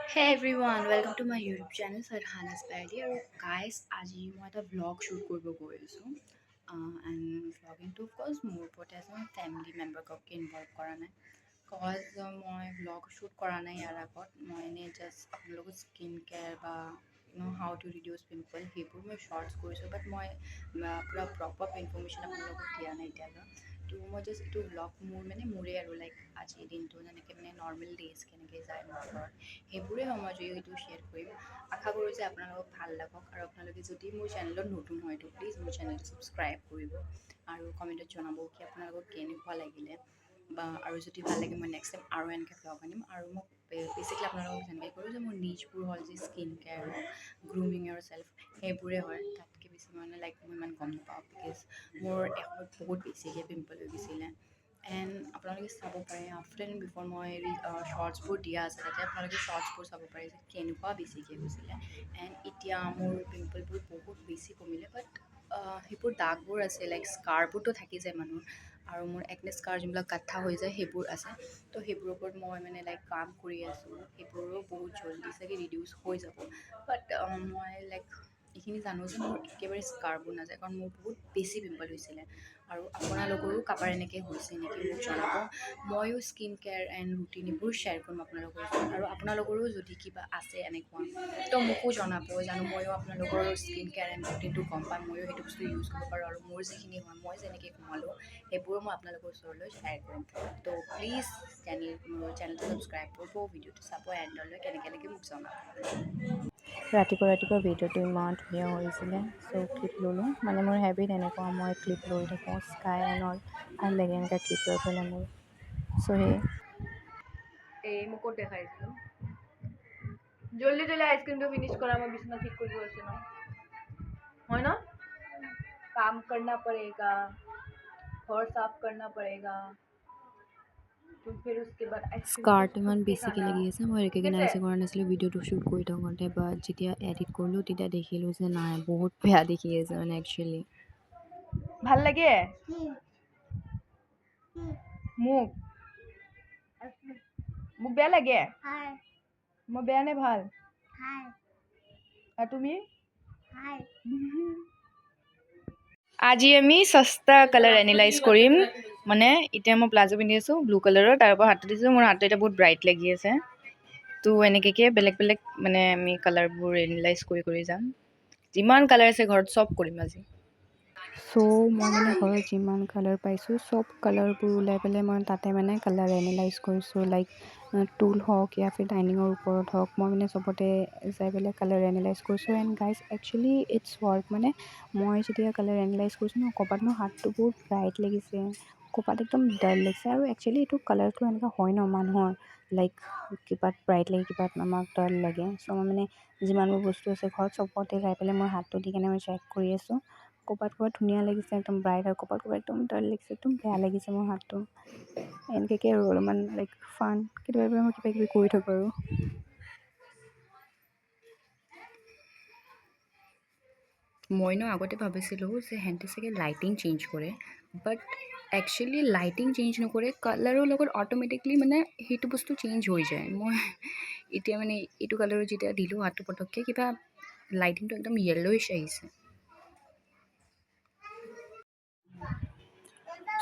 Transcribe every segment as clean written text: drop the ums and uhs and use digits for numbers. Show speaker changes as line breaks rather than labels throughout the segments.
Hey everyone, welcome to my YouTube channel Sarhana's Diary. আৰু guys, আজি মই এটা vlog shoot কৰিব গৈ আছোঁ and vloggingটো of course মোৰ ওপৰতে আছে মই ফেমিলি মেম্বাৰককে ইনভলভ কৰা নাই কজ মই vlog shoot কৰা নাই ইয়াৰ আগত মই এনেই জাষ্ট আপোনালোকৰ স্কিন কেয়াৰ বা হাউ টু ৰিডিউচ পিম্পল সেইবোৰ মই শ্বৰ্টছ কৰিছোঁ বাট মই পূৰা প্ৰপাৰ ইনফৰ্মেশ্যন আপোনালোকক দিয়া নাই এতিয়ালৈ তো মই জাষ্ট এইটো ব্লগ মোৰে আৰু লাইক আজিৰ দিনটো যেনেকৈ নৰ্মেল ডেজ কেনেকৈ যায় মোৰ ঘৰত সেইবোৰে মই এইটো শ্বেয়াৰ কৰিম আশা কৰোঁ যে আপোনালোকক ভাল লাগক আৰু আপোনালোকে যদি মোৰ চেনেলত নতুন হয় তো প্লিজ মোৰ চেনেলটো ছাবস্ক্ৰাইব কৰিব আৰু কমেণ্টত জনাব কি আপোনালোকক কেনেকুৱা লাগিলে বা আৰু যদি ভাল লাগে মই নেক্সট টাইম আৰু এনেকৈ ব্লগ আনিম আৰু মোক বেছিকলি আপোনালোকক যেনেকৈ কৰোঁ যে মোৰ নিজবোৰ হ'ল যে স্কিন কেয়াৰ গ্ৰুমিং আৰু চেল্ফ সেইবোৰে হয় তাতকৈ বেছি লাইক মই ইমান গম নাপাওঁ বিকজ মোৰ এসময়ত বহুত বেছিকৈ পিম্পল হৈ গৈছিলে এণ্ড আপোনালোকে চাব পাৰে আফটাৰ এণ্ড বিফৰ মই শ্বৰ্টছবোৰ দিয়া আছে তাতে আপোনালোকে শ্বৰ্টছবোৰ চাব পাৰে যে কেনেকুৱা বেছিকৈ হৈছিলে এণ্ড এতিয়া মোৰ পিম্পলবোৰ বহুত বেছি কমিলে বাট সেইবোৰ দাগবোৰ আছে লাইক স্কাৰবোৰতো থাকি যায় মানুহৰ আৰু মোৰ একনে স্কাৰ যোনবিলাক কাঠা হৈ যায় সেইবোৰ আছে তো সেইবোৰৰ ওপৰত মই লাইক কাম কৰি আছোঁ সেইবোৰো বহুত জল্দি চাগে ৰিডিউচ হৈ যাব বাট মই লাইক এইখিনি জানো যে মোৰ একেবাৰে স্কাৰবোৰ নাযায় কাৰণ মোৰ বহুত বেছি পিম্পল হৈছিলে আৰু আপোনালোকৰো কাৰোবাৰ এনেকৈ হৈছে নেকি মোক জনাব ময়ো স্কিন কেয়াৰ এণ্ড ৰুটিন এইবোৰ শ্বেয়াৰ কৰিম আপোনালোকৰ লগত আৰু আপোনালোকৰো যদি কিবা আছে এনেকুৱা তো মোকো জনাব জানো ময়ো আপোনালোকৰ স্কিন কেয়াৰ এণ্ড ৰুটিনটো গম পাম ময়ো সেইটো বস্তু ইউজ কৰিব পাৰোঁ আৰু মোৰ যিখিনি হয় মই যেনেকৈ সোমালোঁ সেইবোৰো মই আপোনালোকৰ ওচৰলৈ শ্বেয়াৰ কৰিম তো প্লিজ চেনেলটো ছাবস্ক্ৰাইব কৰিব ভিডিঅ'টো চাব এণ্ডলৈ কেনেকৈ মোক জনাব
ৰাতিপুৱা ভিডিঅ'টো ইমান ধুনীয়া হৈছিলে চ' ক্লিপ ল'লোঁ মানে মোৰ হেবিট এনেকুৱা মই ক্লিপ লৈ থাকোঁ স্কাই এণ্ড অল ভাল লাগে এনেকৈ ক্লিপ লৈ পেলাই মোৰ চ' সেই
এই মোক ক'ত দেখাইছিলোঁ জল্দি জল্দি আইসক্रीमটো ফিনিশ কৰা মই বিছনা ঠিক কৰিব আছে ন হয় ন काम करना पड़ेगा घर साफ करना पड़ेगा तो फिर उसके बाद आइसक्रीम
স্কাৰ্ট ইমান বেছিকৈ লাগি আছে মই ৰেকগনাইজ কৰা নাছিলোঁ ভিডিঅ'টো শ্বুট কৰি থাকোঁতে বাট যেতিয়া এডিট কৰিলোঁ তেতিয়া দেখিলোঁ যে নাই বহুত বেয়া দেখি আছে মানে একচুৱেলি
ভাল লাগে মোক মোক বেয়া লাগে মই বেয়া নে ভাল আৰু তুমি আজি আমি সস্তা কালাৰ এনালাইজ কৰিম মানে এতিয়া মই প্লাজো পিন্ধি আছোঁ ব্লু কালাৰৰ তাৰ পৰা হাতত দিছোঁ মোৰ হাতটো এতিয়া বহুত ব্ৰাইট লাগি আছে তো এনেকৈ বেলেগ বেলেগ মানে আমি কালাৰবোৰ এনালাইজ কৰি যাম যিমান কালাৰ আছে ঘৰত চব কৰিম আজি
চ' মই মানে ঘৰত যিমান কালাৰ পাইছোঁ চব কালাৰবোৰ ওলাই পেলাই মই তাতে মানে কালাৰ এনালাইজ কৰিছোঁ লাইক টুল হওক ইয়া ফিৰ ডাইনিঙৰ ওপৰত হওক মই মানে চবতে যাই পেলাই কালাৰ এনালাইজ কৰিছোঁ and guys actually it's work মানে মই যেতিয়া কালাৰ এনালাইজ কৰিছোঁ ন ক'ৰবাত মোৰ হাতটো বহুত ব্ৰাইট লাগিছে ক'ৰবাত একদম ডাল লাগিছে আৰু একচুৱেলি এইটো কালাৰটো এনেকুৱা হয় ন মানুহৰ লাইক কিবাত ব্ৰাইট লাগে কিবাত আমাক ডাল লাগে চ' মই মানে যিমানবোৰ বস্তু আছে ঘৰত চবতে যাই পেলাই মই হাতটো দি কেনে মই চেক কৰি আছোঁ ক'ৰবাত ধুনীয়া লাগিছে একদম ব্ৰাইট আৰু ক'ৰবাত একদম ডাল লাগিছে একদম বেয়া লাগিছে মোৰ হাতটো এনেকৈ আৰু অলপমান লাইক ফান কেতিয়াবা মই কিবা কিবি কৰি থাকোঁ আৰু
মই আগতে ভাবিছিলোঁ যে সিহঁতে চাগে লাইটিং চেঞ্জ কৰে বাট একচুৱেলি লাইটিং চেঞ্জ নকৰে কালাৰৰ লগত অট'মেটিকলি মানে সেইটো বস্তু চেঞ্জ হৈ যায় মই এতিয়া মানে এইটো কালাৰৰ যেতিয়া দিলোঁ হাতটো পটককৈ কিবা লাইটিংটো একদম য়েল্ল'ইছ আহিছে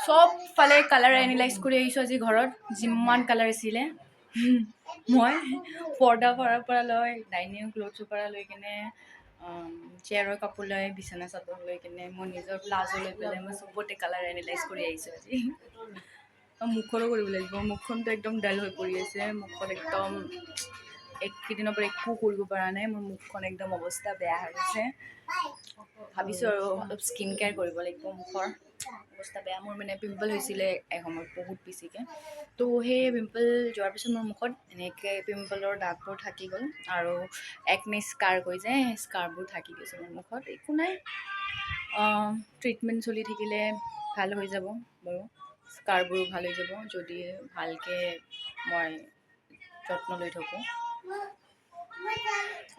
চব ফালে কালাৰ এনালাইজ কৰি আহিছোঁ আজি ঘৰত যিমান কালাৰ আছিলে মই পৰ্দা পৰা লৈ ডাইনিং ক্লথছৰ পৰা লৈ কিনে চেয়াৰৰ কাপোৰ লৈ বিচনা চাদৰ লৈ কিনে মই নিজৰ প্লাজো লৈ পেলাই মই চবতে কালাৰ এনালাইজ কৰি আহিছোঁ আজি মুখৰো কৰিব লাগিব মুখখনতো একদম ডাল হৈ পৰি আছে মুখখন একদম এইকেইদিনৰ পৰা একো কৰিব পৰা নাই মোৰ মুখখন একদম অৱস্থা বেয়া হৈ গৈছে ভাবিছোঁ আৰু অলপ স্কিন কেয়াৰ কৰিব লাগিব মুখৰ অৱস্থা বেয়া মোৰ মানে পিম্পল হৈছিলে এসময়ত বহুত বেছিকৈ তো সেই পিম্পল যোৱাৰ পিছত মোৰ মুখত এনেকৈ পিম্পলৰ দাগবোৰ থাকি গ'ল আৰু একনে স্কাৰ কৈ যায় স্কাৰবোৰ থাকি গৈছে মোৰ মুখত একো নাই ট্ৰিটমেণ্ট চলি থাকিলে ভাল হৈ যাব বাৰু স্কাৰবোৰো ভাল হৈ যাব যদি ভালকৈ মই যত্ন লৈ থাকোঁ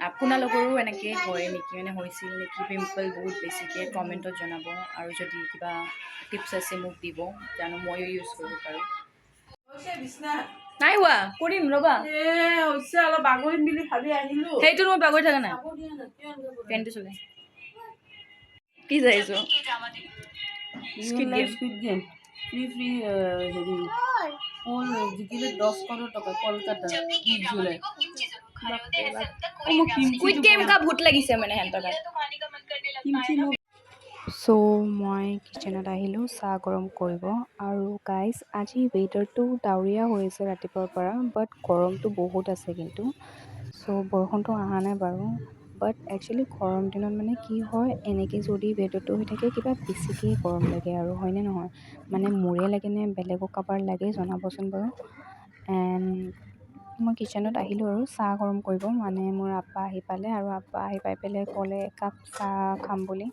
আপোনালোকৰো এনেকৈ হয় নেকি মানে হৈছিল নেকি পিম্পল বহুত বেছিকৈ কমেণ্টত জনাব আৰু যদি কিবা টিপছ আছে মোক দিব জানো ময়ো ইউজ কৰিব পাৰোঁ নাই হোৱা কৰিম ৰ'বা হৈছে অলপ
বাগৰিম বুলি ভাবি আহিলো
সেইটো মই বাগৰি থকা নাই পেনটো চলে কি চাইছো
স্কুইড গেম ফ্ৰী হেৰি কোন জিকিলে 10 crore টকা কলকাতা 20 জুলাই
কুইট গেম কা ভূত লাগিছে মানে হেন্তৰ গাত
চ' মই কিটচেনত আহিলোঁ চাহ গৰম কৰিব আৰু গাইজ আজি ৱেডাৰটো ডাৱৰীয়া হৈ আছে ৰাতিপুৱাৰ পৰা বাট গৰমটো বহুত আছে কিন্তু চ' বৰষুণটো অহা নাই বাৰু বাট একচুৱেলি গৰম দিনত মানে কি হয় এনেকৈ যদি ৱেডাৰটো হৈ থাকে কিবা বেছিকেই গৰম লাগে আৰু হয়নে নহয় মানে মোৰে লাগে নে বেলেগক কাৰোবাৰ লাগে জনাবচোন বাৰু এণ্ড মই কিটচেনত আহিলোঁ আৰু চাহ গৰম কৰিব মানে মোৰ আপ্পা আহি পালে আৰু আপ্পা আহি পাই পেলাই ক'লে একাপ চাহ খাম বুলি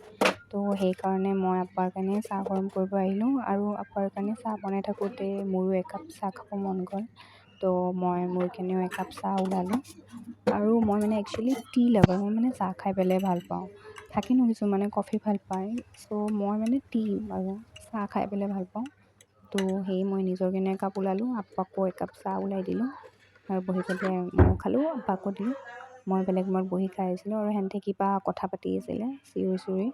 তো সেইকাৰণে মই আপ্পাৰ কাৰণে চাহ গৰম কৰিব আহিলোঁ আৰু আপ্পাৰ কাৰণে চাহ বনাই থাকোঁতে মোৰো একাপ চাহ খাব মন গ'ল তো মই মোৰ কাৰণেও একাপ চাহ ওলালোঁ আৰু মই মানে একচুৱেলি টি লাভাৰ মই মানে চাহ খাই পেলাই ভাল পাওঁ থাকে ন কিছুমানে কফি ভাল পায় চ' মই মানে টি আৰু চাহ খাই পেলাই ভাল পাওঁ তো সেই মই নিজৰ কাৰণে একাপ ওলালোঁ আপ্পাকো একাপ চাহ ওলাই দিলোঁ আৰু বহি পেলাই মই খালোঁ আপ্পাকো দিলোঁ মই বেলেগ মই বহি খাই আছিলোঁ আৰু সিহঁতে কিবা কথা পাতি আছিলে চিঞৰি চিঞৰি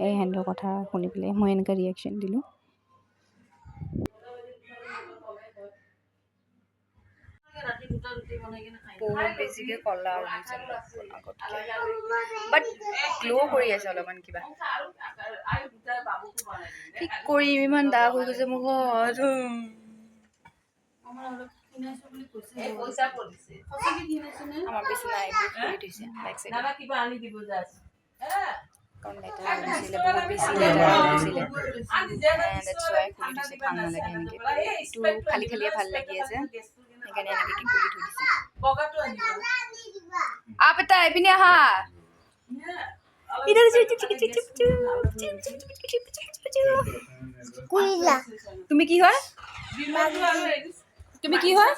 এই সিহঁতৰ কথা শুনি পেলাই মই এনেকৈ ৰিয়েকশ্যন দিলোঁ
ৰাতি দুটা ৰুটি বনাই কিনে খাই
বহুত বেছিকে কলা হৈছে বাট গ্ল' কৰি আছে অলপমান কিবা
আৰু দুটা বাবুকো বনাই
কি কৰিম ইমান দাগ হৈ গৈছে মুখত
আমাৰ অলপ কিনাইছো বুলি কৈছে পইচা পৰিছে সঁচাকে কিনাইছে নে
আমাৰ বিছনা এইবোৰ খুলি থৈছে বেক চাইডে
দাদা কিবা আনি দিব যাচ
কাৰণ লেটাৰ হৈছিলে বহুত বেছি লেটাৰ হৈছিলে দেটছ ৱাই খুলি থৈছে ভাল নালাগে এনেকৈ এইটো খালী খালীয়ে ভাল লাগি আছে সেইকাৰণে এনেকৈ কি খুলি থৈ দিছে
বগাটো আনিব
আপ এটা এইপিনে আহা তুমি কি হয় তুমি কি হয়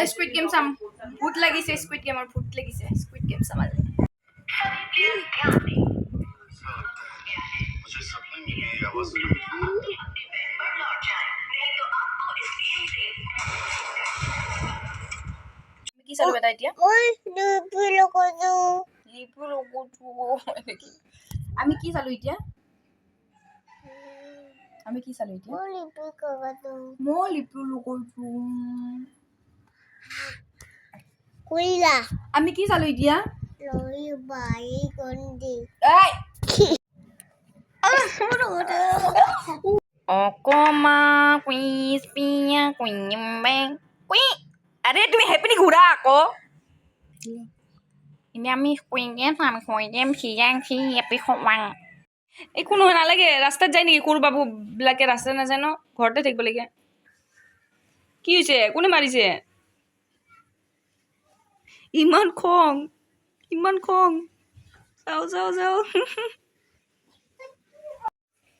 স্কুইড গেম চাম ভূত লাগিছে স্কুইড গেমৰ ভূত লাগিছে স্কুইড গেম চাম আজি কি চালো এটা এতিয়া আমি কি চালো এতিয়া আমি কি চালো এতিয়া মই লিপু লগৰটো আমি কি চালো এতিয়া অকমা কুইজ পিয়া কুইম বেং কুই আৰে তুমি হেপিনি ঘূৰা আকৌ এতিয়া আমি কুইগেম চাম কুইগেম সিয়াং সি এপি সমাং একো নহয় নালাগে ৰাস্তাত যায় নেকি সৰু বাবুবিলাকে ৰাস্তাত নাযায় ন ঘৰতে থাকিব লাগে কি হৈছে কোনে মাৰিছে ইমান খং যাওঁ যাওঁ যাওঁ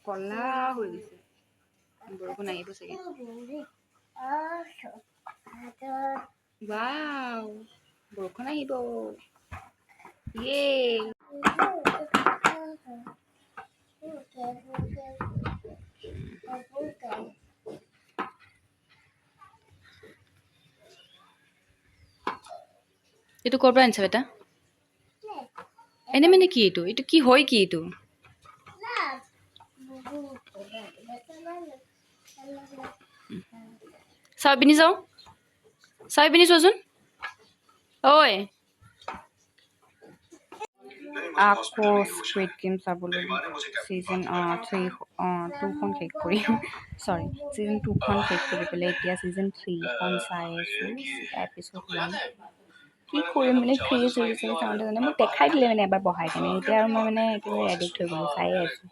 কলা হৈ গৈছে বৰষুণ আহিব চাগে ৱাও বৰষুণ আহিব ইয়ে এইটো ক'ৰ পৰা আনিছা বেটা এনে মানে কি এইটো এইটো কি হয় কি এইটো চাই পিনি চোৱাচোন ঐ আকৌ স্কুইড গেম চাবলৈ ছিজন 2খন শেষ কৰি চৰি ছিজন 2খন শেষ কৰি পেলাই এতিয়া ছিজন 3খন চাই আছোঁ এপিছ'ড 1 কি কৰিম মানে ক্ৰেজ হৈ গৈছে চাওঁতে মানে মোক দেখাই দিলে মানে এবাৰ বহাই কেনে এতিয়া আৰু মই মানে একেবাৰে এডিক্ট হৈ গ'লোঁ চায়ে আছোঁ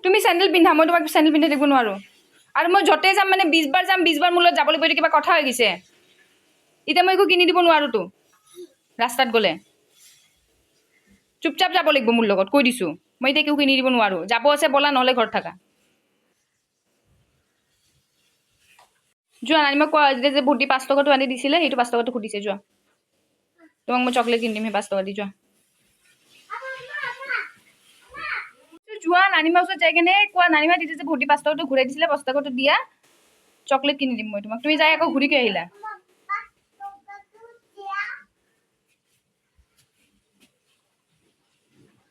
তুমি চেণ্ডেল পিন্ধা মই তোমাক চেণ্ডেল পিন্ধি থাকিব নোৱাৰোঁ আৰু মই য'তে যাম মানে 20 বাৰ যাম 20 বাৰ মোৰ লগত যাব লাগিব এইটো কিবা কথা হৈ গৈছে এতিয়া মই একো কিনি দিব নোৱাৰোঁতো ৰাস্তাত গ'লে চুপচাপ যাব লাগিব মোৰ লগত কৈ দিছোঁ মই এতিয়া একো কিনি দিব নোৱাৰোঁ যাব আছে ব'লা নহ'লে ঘৰত থাকা যোৱা নানিমাক কোৱা যে ভণ্টি 5 টকাটো আনি দিছিলে সেইটো 5 টকাটো সুধিছে যোৱা তোমাক মই চকলেট কিনি দিম সেই 5 টকা দি যোৱা যোৱা নানিমাৰ ওচৰত যাই কেনে কোৱা নানিমা দিছে যে ভণ্টি 5 টকাটো ঘূৰাই দিছিলে 5 টকাটো দিয়া চকলেট কিনি দিম মই তোমাক তুমি যাই আকৌ ঘূৰি কিয় আহিলা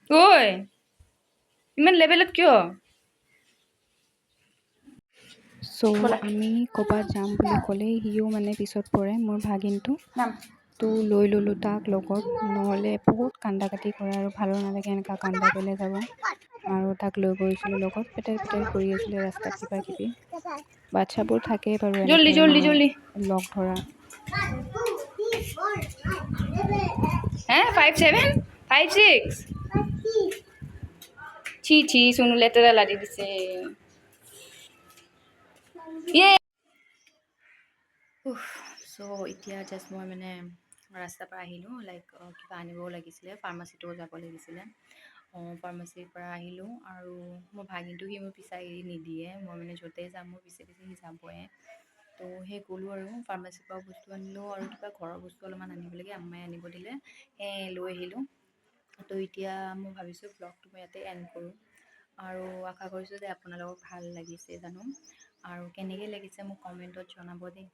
ঐ ইমান লেভেলত কিয়
চ' আমি ক'ৰবাত যাম বুলি ক'লে সিও মানে পিছত পৰে মোৰ ভাগিনটো তো লৈ ল'লোঁ তাক লগত নহ'লে বহুত কান্দা কাটি কৰে আৰু ভালো নালাগে এনেকুৱা কান্দাই পেলাই যাব আৰু তাক লৈ গৈছিলোঁ লগত পেটেল পেটেল কৰি আছিলে ৰাস্তাত কিবা কিবি বাচ্ছাবোৰ থাকেই বাৰু
জল্দি
এনেকৈ
জল্দি
মানে
জল্দি
লগ ধৰা
হে 5-7 5-6 ছি ছি শুনো লেতেৰা লাগি দিছে ইয়ে চ' এতিয়া জাষ্ট মই মানে ৰাস্তাৰ পৰা আহিলোঁ লাইক কিবা আনিবও লাগিছিলে ফাৰ্মাচীতো যাব লাগিছিলে ফাৰ্মাচীৰ পৰা আহিলোঁ আৰু মোৰ ভাগিনটো সি মোৰ পিছা এৰি নিদিয়ে মই মানে য'তে যাম মোৰ পিছে পিছে সি যাবয়ে তো সেই গ'লোঁ আৰু ফাৰ্মাচীৰ পৰা বস্তু আনিলোঁ আৰু কিবা ঘৰৰ বস্তু অলপমান আনিব লাগে আম্মাই আনিব দিলে সেই লৈ আহিলোঁ তো এতিয়া মই ভাবিছোঁ ব্লগটো মই ইয়াতে এণ্ড কৰোঁ আৰু আশা কৰিছোঁ যে আপোনালোকক ভাল লাগিছে জানো আৰু কেনেকৈ লাগিছে মোক কমেণ্টত জনাব দেই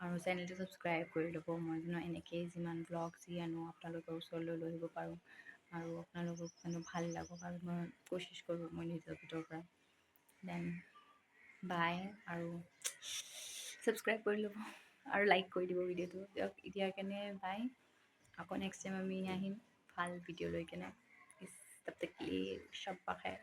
আৰু চেনেলটো ছাবস্ক্ৰাইব কৰি ল'ব মই জানো এনেকৈয়ে যিমান ব্লগ যি আনো আপোনালোকৰ ওচৰলৈ লৈ আহিব পাৰোঁ আৰু আপোনালোকক জানো ভাল লাগক আৰু মই কোচিছ কৰোঁ মই নিজৰ ভিতৰৰ পৰা দেন বাই আৰু ছাবস্ক্ৰাইব কৰি ল'ব আৰু লাইক কৰি দিব ভিডিঅ'টো দিয়ক এতিয়াৰ কাৰণে বাই আকৌ নেক্সট টাইম আমি আহিম ভাল ভিডিঅ' লৈ কেনে তব তক কে লিয়ে শব বখেৰ